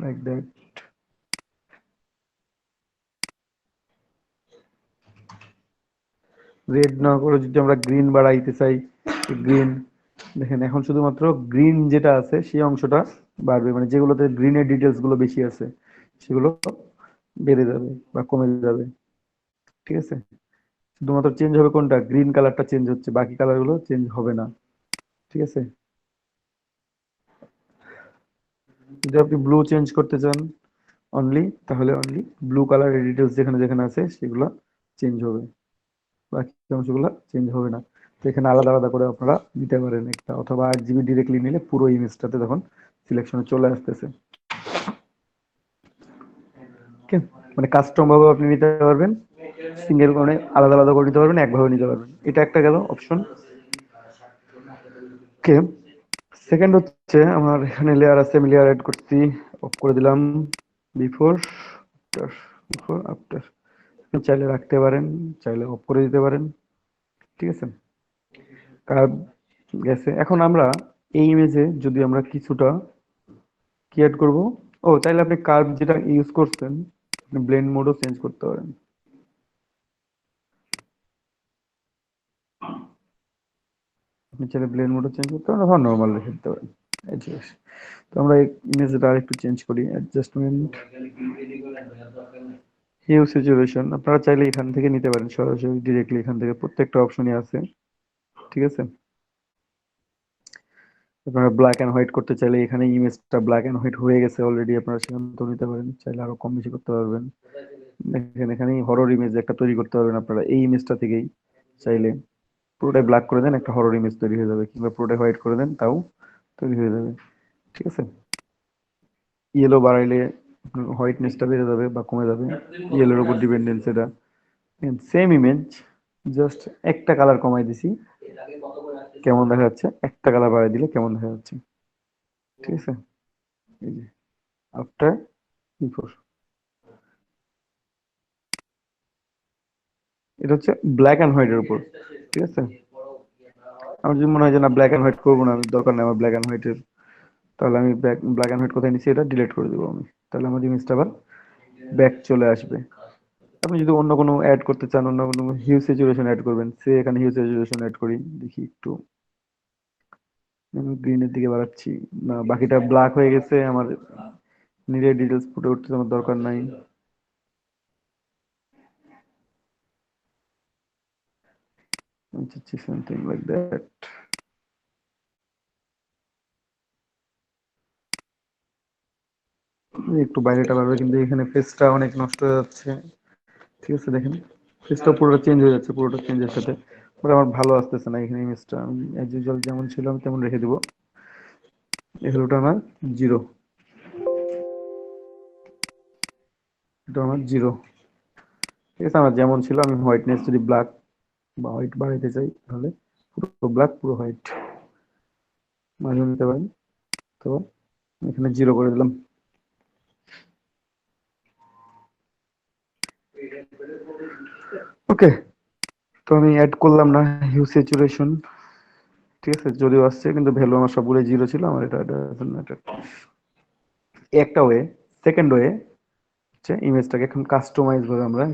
লাইক দ্যাট। রেড না করে যদি আমরা গ্রিন বাড়াইতে চাই, গ্রিন, দেখেন এখন শুধুমাত্র গ্রিন যেটা আছে সেই অংশটা বাড়বে, মানে যেগুলোতে গ্রিনের ডিটেলস গুলো বেশি আছে সেগুলো বেড়ে যাবে বা কমে যাবে। ঠিক আছে, শুধুমাত্র চেঞ্জ হবে কোনটা, গ্রিন কালারটা চেঞ্জ হচ্ছে, বাকি কালার গুলো চেঞ্জ হবে না। ঠিক আছে, যদি আপনি ব্লু চেঞ্জ করতে চান অনলি, তাহলে অনলি ব্লু কালারের ডিটেলস যেখানে যেখানে আছে সেগুলো চেঞ্জ হবে, বাকি অংশগুলো চেঞ্জ হবে না। তো এখানে আলাদা আলাদা করে আপনারা নিতে পারেন একটা, অথবা 8 GB ডিরেক্টলি নিলে পুরো ইমেজটাতে তখন সিলেকশনে চলে আসতেছে। ওকে, মানে কাস্টম ভাবে আপনি নিতে পারবেন, সিঙ্গেল করে আলাদা আলাদা করে নিতে পারবেন, একভাবে নিতে পারবেন। এটা একটা গেল অপশন। ওকে, সেকেন্ড হচ্ছে আমার এখানে লেয়ার আছে, আমি লেয়ার অ্যাড করছি, অফ করে দিলাম, বিফোর আফটার, বিফোর আফটার চাইলে রাখতে পারেন, চাইলে অফ করে দিতে পারেন। ঠিক আছে, কার্ভ গেছে। এখন আমরা এই ইমেজে যদি আমরা কিছুটা কি অ্যাড করব? ও চাইলে আপনি কার্ভ যেটা ইউজ করছেন আপনি ব্লেন্ড মোডও চেঞ্জ করতে পারেন। আপনি চাইলে ব্লেন্ড মোডও চেঞ্জ করতে পারেন অথবা নর্মাল রেখে দিতে পারেন। এই যে, তো আমরা ইমেজটা আরেকটু চেঞ্জ করি, অ্যাডজাস্টমেন্ট, হিউ স্যাচুরেশন আপনারা চাইলে এখান থেকে নিতে পারেন, সরাসরি ডিরেক্টলি এখান থেকে প্রত্যেকটা অপশনই আছে, ঠিক আছে। আপনারা ব্ল্যাক এন্ড হোয়াইট করতে চাইলে এখানে ইমেজটা ব্ল্যাক এন্ড হোয়াইট হয়ে গেছে অলরেডি, আপনারা সেখান থেকে নিতে পারেন, চাইলে আরো কম বেশি করতে পারবেন। দেখেন এখানে হরর ইমেজ একটা তৈরি করতে পারবেন আপনারা এই ইমেজটা থেকেই, চাইলে পুরোটাই ব্ল্যাক করে দেন একটা হরর ইমেজ তৈরি হয়ে যাবে, কিংবা পুরোটাই হোয়াইট করে দেন তাও তৈরি হয়ে যাবে, ঠিক আছে। ইয়েলো বাড়াইলে হোয়াইটনেসটা বেড়ে যাবে বা কমে যাবে, ইয়েলোর উপর ডিপেন্ডেন্স এটা। সেম ইমেজ জাস্ট একটা কালার কমাই দিছি, কেমন দেখা যাচ্ছে, একটা কালার বাড়াই দিলে কেমন দেখা যাচ্ছে, ঠিক আছে। এই যে আফটার বিফোর, এটা হচ্ছে ব্ল্যাক এন্ড হোয়াইটের উপর, ঠিক আছে। আমার যদি মনে হয় যে না ব্ল্যাক এন্ড হোয়াইট করবো না, আমি দরকার নেই আমার ব্ল্যাক এন্ড হোয়াইটের, তাহলে আমি ব্ল্যাক এন্ড হোয়াইট কোথায় নিচ্ছি এটা ডিলিট করে দেবো আমি, তাহলে আমার ইমেজটা আবার ব্যাক চলে আসবে। আপনি যদি অন্য কোনো অ্যাড করতে চান, অন্য কোনো হিউ স্যাচুরেশন অ্যাড করবেন, সে এখানে হিউ স্যাচুরেশন অ্যাড করি, দেখি একটু আমি গ্রিনের দিকে বাড়াচ্ছি, না বাকিটা ব্ল্যাক হয়ে গেছে আমার, নিজের ডিটেলস ফুটে উঠতে আমার দরকার নাই। Something like that. একটু বাইরেটা বাড়বে, কিন্তু এখানে ফেসটা অনেক নষ্ট হয়ে যাচ্ছে, ঠিক আছে। দেখেন ফেসটা পুরোটা চেঞ্জ হয়ে যাচ্ছে, পুরোটা চেঞ্জের সাথে ওটা আমার ভালো আসতেছে না। এখানে ইমেজটা আমি অ্যাজ ইউজুয়াল যেমন ছিল আমি তেমন রেখে দেবো, এগুলোটা আমার 0, এটা আমার 0, ঠিক আছে। আমার যেমন ছিল, আমি হোয়াইটনেস যদি ব্ল্যাক বা হোয়াইট বাড়াইতে চাই তাহলে পুরো ব্ল্যাক পুরো হোয়াইট মাঝে নিতে পারেন, তো এখানে 0 করে দিলাম। ওকে, তো আমি অ্যাড করলাম না হিউ স্যাচুরেশন, ঠিক আছে, যদিও আসছে কিন্তু ভ্যালু আমার সবগুলো 0 ছিল, আমার এটা একটা ওয়ে। সেকেন্ড ওয়ে হচ্ছে ইমেজটাকে এখন কাস্টমাইজ ভাবে আমরা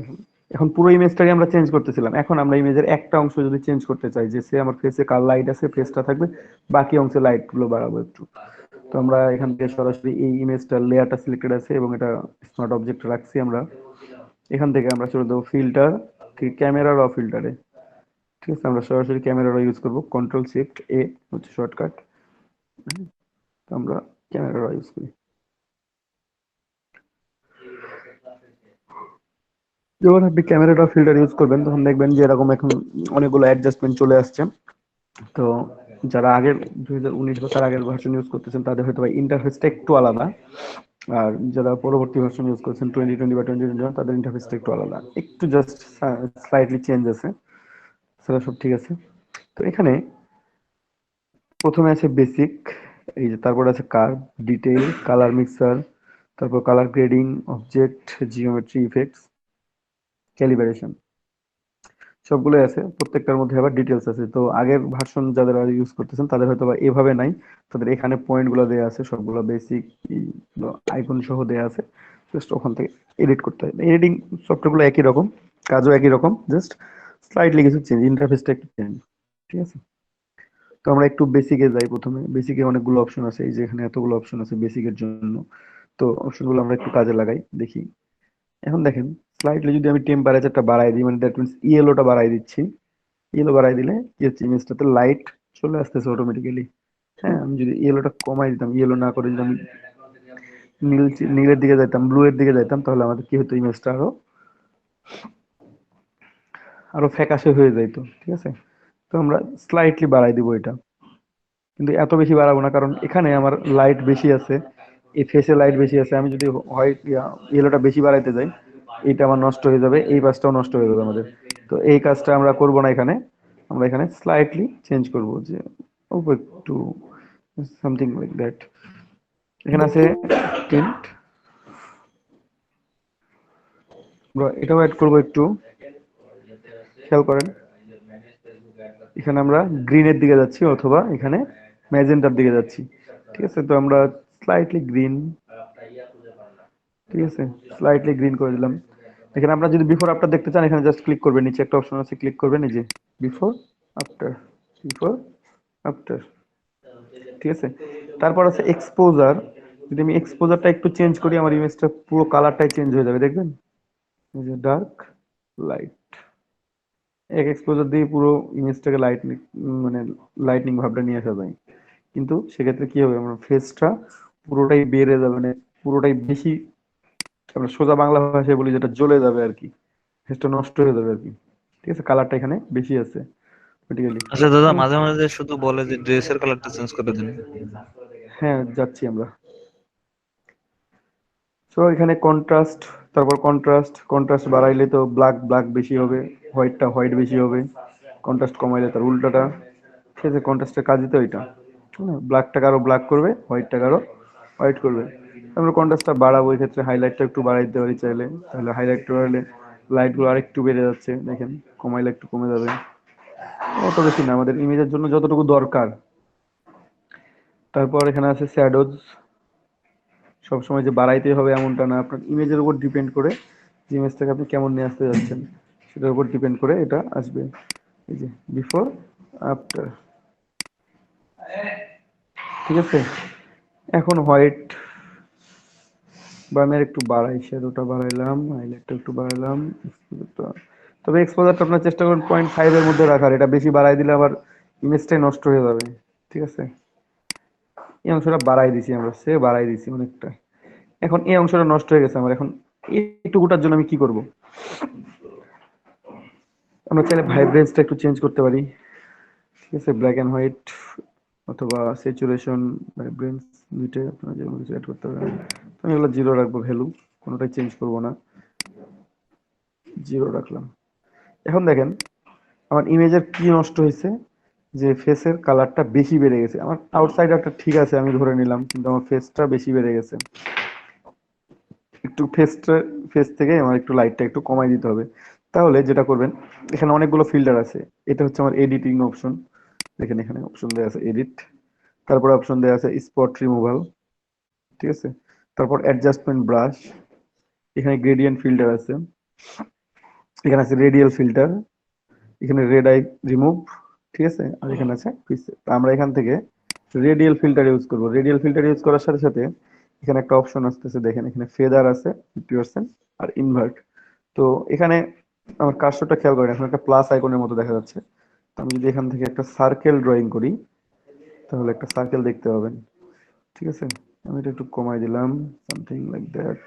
এখন পুরো ইমেজটাকে আমরা চেঞ্জ করতেছিলাম, এখন আমরা ইমেজের একটা অংশ যদি চেঞ্জ করতে চাই, যে সে আমার ফেসে কার লাইট আছে ফেসটা থাকবে, বাকি অংশে লাইট গুলো বাড়াবো একটু, তো আমরা এখান থেকে সরাসরি এই ইমেজটার লেয়ারটা সিলেক্টেড আছে এবং এটা স্মার্ট অবজেক্ট রাখছি আমরা, এখান থেকে আমরা চলে দেবো ফিল্টার, ক্যামেরা র ফিল্টারে, ঠিক আছে। আমরা সরাসরি ক্যামেরা র ইউজ করবো, কন্ট্রোল শিফট এ হচ্ছে শর্টকাট, তো আমরা ক্যামেরা র ইউজ করি। যখন আপনি ক্যামেরাটা ফিল্টার ইউজ করবেন তখন দেখবেন যে এরকম এখন অনেকগুলো অ্যাডজাস্টমেন্ট চলে আসছে। তো যারা আগের 2019 বা তার আগের ভার্সন ইউজ করতেছেন তাদের হয়তো ইন্টারফেসটা একটু আলাদা, আর যারা পরবর্তী ভার্সন ইউজ করছেন 2020 বা 2021 তাদের ইন্টারফেসটা একটু আলাদা, একটু জাস্ট স্লাইটলি চেঞ্জ আছে, সেটা সব ঠিক আছে। তো এখানে প্রথমে আছে বেসিক, এই যে তারপর আছে কার্ভ, ডিটেইল, কালার মিক্সার, তারপর colour grading, object, geometry, effects, calibration, সবগুলোই আছে। প্রত্যেকটার মধ্যে আবার ডিটেলস আছে। তো আগের ভার্সন যারা ইউজ করতেছেন তাদের হয়তো বা এভাবে নাই, তাদের এখানে পয়েন্ট গুলো দেওয়া আছে, সবগুলো বেসিক আইকন সহ দেওয়া আছে, জাস্ট ওখান থেকে এডিট করতে হয়। এডিটিং সফটওয়্যার গুলো একই রকম, কাজও একই রকম, জাস্ট স্লাইটলি কিছু চেঞ্জ, ইন্টারফেসটা একটু চেঞ্জ, ঠিক আছে। তো আমরা একটু বেসিকে যাই, প্রথমে বেসিকে অনেকগুলো অপশন আছে, এই যে এখানে এতগুলো অপশন আছে বেসিকের জন্য, তো অপশনগুলো আমরা একটু কাজে লাগাই দেখি। এখন দেখেন স্লাইটলি যদি আমি টেম্পারেচারটা বাড়াই দিই, মানে দ্যাট মিনস ইয়েলোটা বাড়াই দিচ্ছি, ইয়েলো বাড়াই দিলে কি হচ্ছে ইমেজটাতে লাইট চলে আসতেছে অটোমেটিক্যালি। হ্যাঁ, আমি যদি ইয়েলোটা কমাই দিতাম, ইয়েলো না করে যদি আমি নীল নীলের দিকে যাইতাম, ব্লু এর দিকে যাইতাম, তাহলে আমাদের কি হতো, ইমেজটা আরো আরো ফ্যাকাশে হয়ে যাইতো, ঠিক আছে। তো আমরা স্লাইটলি বাড়াই দিব এটা, কিন্তু এত বেশি বাড়াবো না, কারণ এখানে আমার লাইট বেশি আছে, এই ফেসে লাইট বেশি আছে। আমি যদি হোয়াইট ইয়েলোটা বেশি বাড়াইতে যাই, এটা আমার নষ্ট হয়ে যাবে, এই পাশটাও নষ্ট হয়ে যাবে আমাদের। তো এই কাজটা আমরা করব না এখানে, আমরা এখানে স্লাইটলি চেঞ্জ করব, যে অল্প একটু সামথিং লাইক দ্যাট। এখানে আছে টিন্ট, আমরা এটাও অ্যাড করব একটু, খেয়াল করেন এখানে আমরা গ্রিনের দিকে যাচ্ছি অথবা এখানে ম্যাজেন্টার দিকে যাচ্ছি, ঠিক আছে। তো আমরা স্লাইটলি গ্রিন, ঠিক আছে, স্লাইটলি গ্রিন করে দিলাম। এখানে আপনারা যদি বিফোর আফটার দেখতে চান এখানে জাস্ট ক্লিক করবেন, নিচে একটা অপশন আছে, ক্লিক করবেন, এই যে বিফোর আফটার, বিফোর আফটার, ঠিক আছে। তারপর আছে এক্সপোজার, যদি আমি এক্সপোজারটা একটু চেঞ্জ করি আমার ইমেজটা পুরো কালারটাই চেঞ্জ হয়ে যাবে, দেখবেন এই যে ডার্ক লাইট, এক এক্সপোজার দিয়ে পুরো ইমেজটাকে লাইট মানে লাইটনিং ভাবটা নিয়ে আসা যায়। কিন্তু সেক্ষেত্রে কি হবে, আমার ফেসটা পুরোটাই বেড়ে যাবে, মানে পুরোটাই বেশি, আমরা সোজা বাংলা ভাষায় বলি যেটা জ্বলে যাবে আর কি, ফেসটা নষ্ট হয়ে যাবে আর কি, ঠিক আছে। কালারটা এখানে বেশি আছে ভার্টিক্যালি। আচ্ছা দাদা, মাঝে মাঝে শুধু বলে যে ড্রেসের কালারটা চেঞ্জ করে দিন। হ্যাঁ যাচ্ছি আমরা। সো এখানে কন্ট্রাস্ট, তারপর কন্ট্রাস্ট, কন্ট্রাস্ট বাড়াইলে তো ব্ল্যাক ব্ল্যাক বেশি হবে, হোয়াইটটা হোয়াইট বেশি হবে, কন্ট্রাস্ট কমাইলে তার উল্টাটা, ঠিক আছে। কন্ট্রাস্টের কাজই তো এটা, ব্ল্যাকটাকে আরো ব্ল্যাক করবে, হোয়াইটটাকে আরো হোয়াইট করবে। আমরা কন্ট্রাস্টটা বাড়াবো, এই ক্ষেত্রে হাইলাইটটা একটু বাড়াই দিতে পারি চাইলে, তাহলে হাইলাইটটা বাড়ালে লাইটগুলো আরেকটু বেড়ে যাচ্ছে, দেখেন কমাইলে একটু কমে যাবে, অত বেশি না, আমাদের ইমেজের জন্য যতটুকু দরকার। তারপর এখানে আছে শ্যাডোজ, সবসময় যে বাড়াইতে হবে এমনটা না, আপনার ইমেজের উপর ডিপেন্ড করে যে ইমেজটাকে আপনি কেমন নিয়ে আসতে যাচ্ছেন সেটার উপর ডিপেন্ড করে এটা আসবে। এই যে বিফোর আফটার, ঠিক আছে। এখন হোয়াইট বা আমি একটু বাড়াই, শ্যাডোটা বাড়াইলাম, হাইলাইটটা একটু বাড়াইলাম, exposure-টা, তবে এক্সপোজারটা আপনার চেষ্টা করুন 0.5 এর মধ্যে রাখার, এটা বেশি বাড়াই দিলে আবার ইমেজটাই নষ্ট হয়ে যাবে, ঠিক আছে। এই অংশটা বাড়াই দিছি আমরা, সে বাড়াই দিছি অনেকটা। এখন এই অংশটা নষ্ট হয়ে গেছে আমার, এখন এইটুকুটার জন্য আমি কি করব, আমরা চাইলে ভাইব্রেন্সটা একটু চেঞ্জ করতে পারি, ঠিক আছে, ব্ল্যাক এন্ড হোয়াইট অথবা স্যাচুরেশন, ভাইব্রেন্স দুইটা আপনারা যে কোনো কিছু অ্যাড করতে পারেন। আমি এগুলো জিরো রাখবো, ভ্যালু কোনোটাই চেঞ্জ করব না, জিরো রাখলাম। এখন দেখেন আমার ইমেজের কি নষ্ট হয়েছে, যে ফেসের কালারটা বেশি বেড়ে গেছে, আমার আউটসাইডারটা ঠিক আছে আমি ধরে নিলাম, কিন্তু আমার ফেসটা বেশি বেড়ে গেছে, একটু ফেস থেকে আমার একটু লাইটটা একটু কমাই দিতে হবে। তাহলে যেটা করবেন, এখানে অনেকগুলো ফিল্টার আছে, এটা হচ্ছে আমার এডিটিং অপশন, দেখেন এখানে অপশন দেওয়া আছে এডিট, তারপরে অপশন দেওয়া আছে স্পট রিমুভাল, ঠিক আছে। তারপর অ্যাডজাস্টমেন্ট ব্রাশ, এখানে গ্রেডিয়েন্ট ফিল্টার আছে, এখানে আছে রেডিয়াল ফিল্টার, এখানে রেড আই রিমুভ, ঠিক আছে। আর এখানে আছে প্রিসেট, আমরা এখান থেকে রেডিয়াল ফিল্টার ইউজ করব। রেডিয়াল ফিল্টার ইউজ করার সাথে সাথে এখানে একটা অপশন আসতেছে, দেখেন এখানে ফেদার আছে 50% আর ইনভার্ট। তো এখানে আমার কার্সরটা খেয়াল করেন, এখন একটা প্লাস আইকনের মতো দেখা যাচ্ছে, তো আমি যদি এখান থেকে একটা সার্কেল ড্রয়িং করি তাহলে একটা সার্কেল দেখতে পাবেন, ঠিক আছে। আমি এটা একটু কমাই দিলাম, সামথিং লাইক দ্যাট।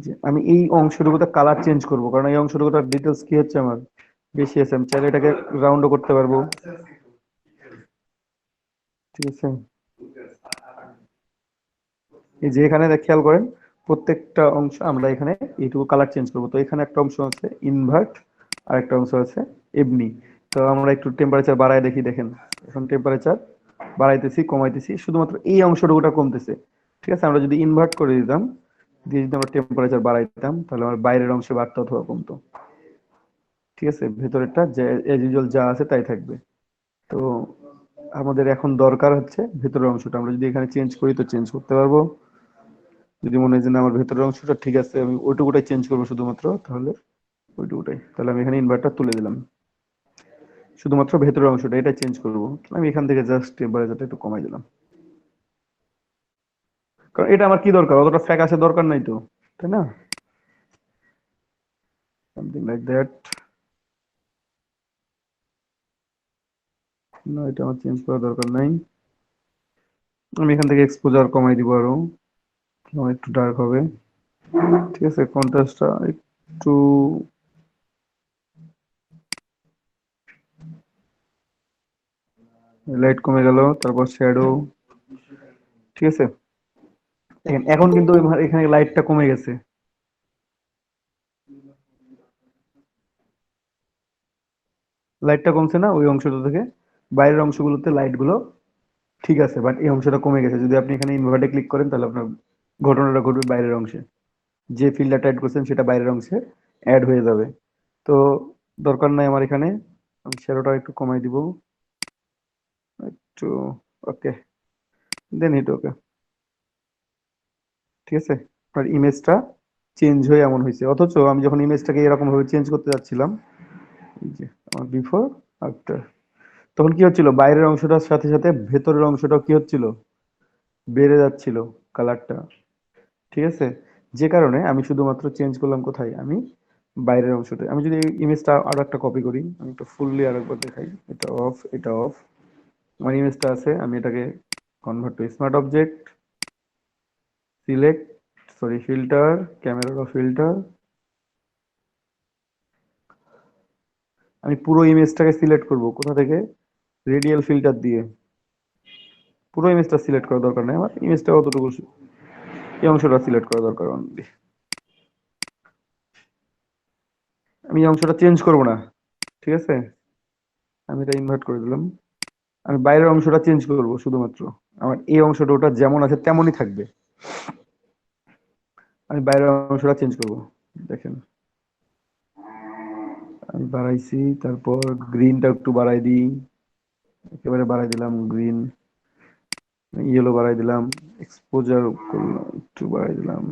যে আমি এই অংশটুকুতে কালার চেঞ্জ করব, কারণ এই অংশটুকুটার ডিটেলস কি হচ্ছে আমার বেশি আছে, আমি চাইলে এটাকে রাউন্ডও করতে পারবো, ঠিক আছে। এই যে এখানে খেয়াল করেন প্রত্যেকটা অংশ আমরা এখানে এইটুকু কালার চেঞ্জ করবো, তো এখানে একটা অংশ আছে ইনভার্ট আর একটা অংশ আছে এমনি। তো আমরা একটু টেম্পারেচার বাড়ায় দেখি, দেখেন এখন টেম্পারেচার বাড়াইতেছি কমাইতেছি, শুধুমাত্র এই অংশটুকুটা কমতেছে, ঠিক আছে। আমরা যদি ইনভার্ট করে দিতাম, দিয়ে যদি আমরা টেম্পারেচার বাড়াই দিতাম তাহলে আমার বাইরের অংশে বাড়তো অথবা কমতো, ঠিক আছে। ভেতরেরটা যে এজ ইউজুয়াল যা আছে তাই থাকবে। তো আমাদের এখন দরকার হচ্ছে ভেতরের অংশটা, আমরা যদি এখানে চেঞ্জ করি তো চেঞ্জ করতে পারবো, যদি মনে হয় যে না আমার ভেতরের অংশটা ঠিক আছে আমি ওইটুকুটাই চেঞ্জ করবো শুধুমাত্র, তাহলে ওইটুকুটাই, তাহলে আমি এখানে ইনভার্টার তুলে দিলাম, শুধুমাত্র ভেতরের অংশটা এটা চেঞ্জ করবো, আমি এখান থেকে জাস্ট টেম্পারেচারটা একটু কমাই দিলাম, কারণ এটা আমার কি দরকার, অতটা ফ্যাকাশে দরকার নাই তো, তাই না, সামথিং লাইক দ্যাট। না এটা আমার চেঞ্জ করার দরকার নাই, আমি এখান থেকে এক্সপোজার কমাই দিব আরো, একটু ডার্ক হবে, ঠিক আছে। কন্ট্রাস্টটা একটু লাইট কমে গেল, তারপর শ্যাডো, ঠিক আছে। এখন কিন্তু এখানে লাইটটা কমে গেছে, লাইটটা কমছে না ওই অংশটা থেকে, বাইরের অংশগুলোতে লাইট গুলো ঠিক আছে, বাট এই অংশটা কমে গেছে। যদি আপনি এখানে ইনভার্টে ক্লিক করেন তাহলে আপনার ঘটনাটা ঘটবে বাইরের অংশে, যে ফিল্ডটা টাইট করছেন সেটা বাইরের অংশে, অ্যাড হয়ে যাবে। তো দরকার নাই আমার এখানে, আমি শ্যাডোটা একটু কমাই দিব একটু। ওকে, দেন হিট ওকে। ঠিক আছে, আর ইমেজটা চেঞ্জ হয়ে এমন হয়েছে, অথচ আমি যখন ইমেজটাকে এরকম ভাবে চেঞ্জ করতে যাচ্ছিলাম, এই যে আমার বিফোর আফটার, তখন কি হচ্ছিল, বাইরের অংশটার সাথে সাথে ভেতরের অংশটাও কি হচ্ছিল, বেড়ে যাচ্ছিল কালারটা। ঠিক আছে, যে কারণে আমি শুধুমাত্র চেঞ্জ করলাম কোথায়, আমি বাইরের অংশটা। আমি যদি ইমেজটা আরো একটা কপি করি, আমি একটু ফুললি আরেকবার দেখাই, এটা অফ, এটা অফ। আমার ইমেজটা আছে, আমি এটাকে convert to smart object, select, sorry filter, camera filter. আমি পুরো ইমেজটাকে সিলেক্ট করব কোথা থেকে, রেডিয়াল ফিল্টার দিয়ে। পুরো ইমেজটা সিলেক্ট করার দরকার নেই আমার, ইমেজটা অতটুকু, এই অংশটা সিলেক্ট করা দরকার অনলি। আমি এই অংশটা চেঞ্জ করব না, ঠিক আছে, আমি এটা ইনভার্ট করে দিলাম। আমি বাইরের অংশটা চেঞ্জ করব শুধুমাত্র, আমার এই অংশটা ওটা যেমন আছে তেমনই থাকবে। আমি বাইরের অংশটা চেঞ্জ করব, দেখেন আমি বাড়াইছি, তারপর গ্রিনটা একটু বাড়াই দিই, একেবারে বাড়াই দিলাম গ্রিন, ইয়েলো বাড়াই দিলাম, এক্সপোজার করলাম একটু বাড়াই দিলাম,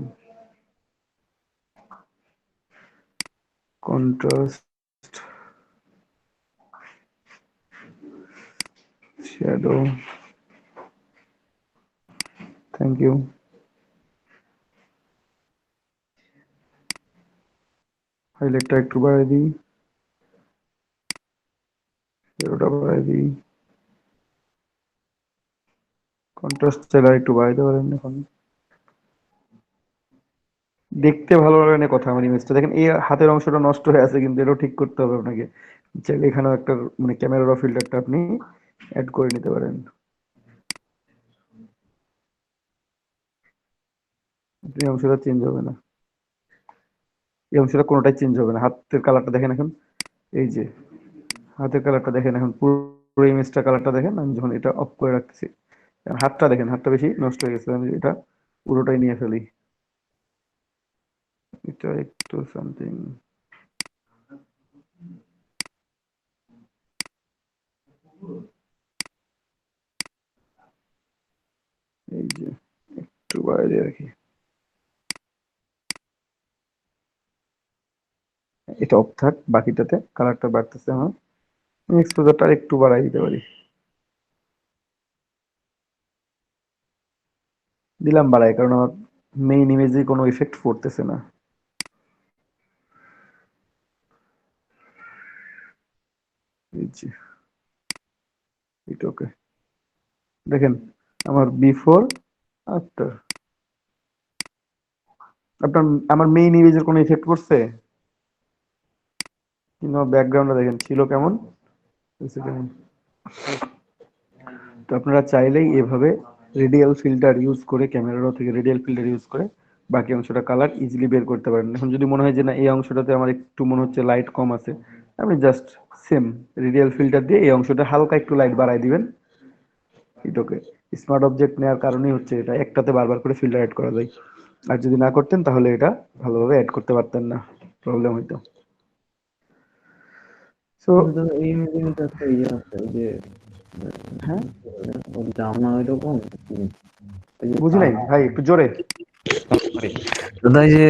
কন্ট্রাস্ট, শ্যাডো, থ্যাংক ইউ, হাইলাইটটা একটু বাড়াই দিই, শ্যাডোটা বাড়াই দিই, কন্ট্রাস্ট চাইলে একটু বাড়াইতে পারেন। এখন দেখতে ভালো লাগে না কথা, আমার ইমেজটা দেখেন, এই হাতের অংশটা নষ্ট হয়ে আছে, কিন্তু এটাও ঠিক করতে হবে আপনাকে। চাইলে এখানেও একটা মানে ক্যামেরা র ফিল্টারটা আপনি অ্যাড করে নিতে পারেন, এই অংশটা চেঞ্জ হবে না, এই অংশটা কোনোটাই চেঞ্জ হবে না। হাতের কালারটা দেখেন এখন, এই যে হাতের কালারটা দেখেন, এখন পুরো ইমেজটা কালারটা দেখেন। আমি যখন এটা অফ করে রাখতেছি, হাতটা দেখেন, হাতটা বেশি নষ্ট হয়ে গেছে, আমি এটা পুরোটাই নিয়ে ফেলি, এটা একটু সামথিং, এই যে একটু বাড়াই দিয়ে রাখি, এটা অফ থাক, বাকিটাতে কালারটা বাড়তেছে আমার। এক্সপোজারটা একটু বাড়াই দিতে পারি, দিলাম বাড়াই, কারণ আমার মেইন ইমেজে কোনো ইফেক্ট পড়তেছে না। এই যে এটা ওকে, দেখেন আমার বিফোর আফটার, আপনার আমার মেইন ইমেজের কোনো ইফেক্ট পড়ছে, কিন্তু ব্যাকগ্রাউন্ডটা দেখেন ছিল কেমন, হয়েছে কেমন। তো আপনারা চাইলেই এভাবে রেডিয়াল ফিল্টার ইউজ করে, ক্যামেরার থেকে রেডিয়াল ফিল্টার ইউজ করে বাকি অংশটা কালার ইজিলি বের করতে পারেন। এখন যদি মনে হয় যে না এই অংশটাতে আমার একটু মনে হচ্ছে লাইট কম আছে, আপনি জাস্ট সেম রেডিয়াল ফিল্টার দিয়ে এই অংশটা হালকা একটু লাইট বাড়াই দিবেন। এটাকে স্মার্ট অবজেক্ট নেওয়ার কারণেই হচ্ছে এটা একটাতে বারবার করে ফিল্টার অ্যাড করা যায়। আর যদি না করতেন তাহলে এটা ভালোভাবে অ্যাড করতে পারতেন না, প্রবলেম হইতো। সো কিন্তু এই ইমেজের মধ্যে একটা ইয়ে আছে, ওই যে হ্যাঁ, ওর জামা ওইরকম, ওই যে বুঝি নাই ভাই, একটু জোরে। দাদা এই যে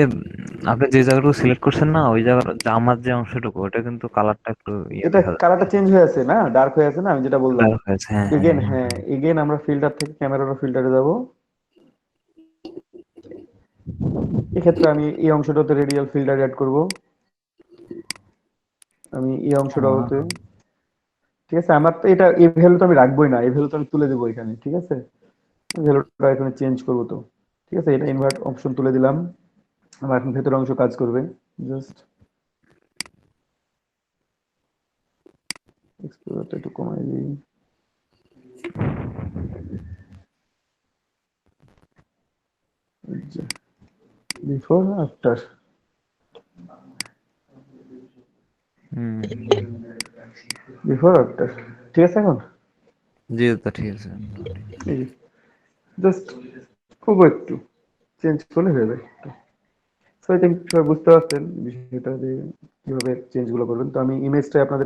আপনি যে জায়গাটুকু সিলেক্ট করছেন না, ওই জায়গার জামার যে অংশটুকু, ওটা কিন্তু কালারটা একটু ইয়ে এটা দেখা যায়, কালারটা চেঞ্জ হয়ে আছে না, ডার্ক হয়ে আছে না, আমি যেটা বললাম। ডার্ক হয়েছে। হ্যাঁ হ্যাঁ এগেন, হ্যাঁ এগেন আমরা ফিল্টার থেকে ক্যামেরার ফিল্টারে যাব। এক্ষেত্রে আমি এই অংশটাতে রেডিয়াল ফিল্টার অ্যাড করব, আমি এই অংশটাতে, ঠিক আছে। আমার তো এটা এই ভ্যালু তো আমি রাখবোই না, এই ভ্যালু তো আমি তুলে দেবো এখানে, ঠিক আছে। ভ্যালুটা এখানে চেঞ্জ করব তো, ঠিক আছে, এটা ইনভার্ট অপশন তুলে দিলাম। আমার এখন ভেতরের অংশ কাজ করবে, জাস্ট এক্সপোজারটা একটু কমাই দিই। বিফোর আফটার, হুম। বিফোর আফটার, ঠিক আছে। এখন জি দাদা ঠিক আছে। এই জাস্ট খুব একটু চেঞ্জ করলে হয়ে যায়। সো আই থিঙ্ক সবাই বুঝতে পারছেন বিষয়টা যে কিভাবে চেঞ্জ গুলো করবেন। তো আমি ইমেজটা আপনাদের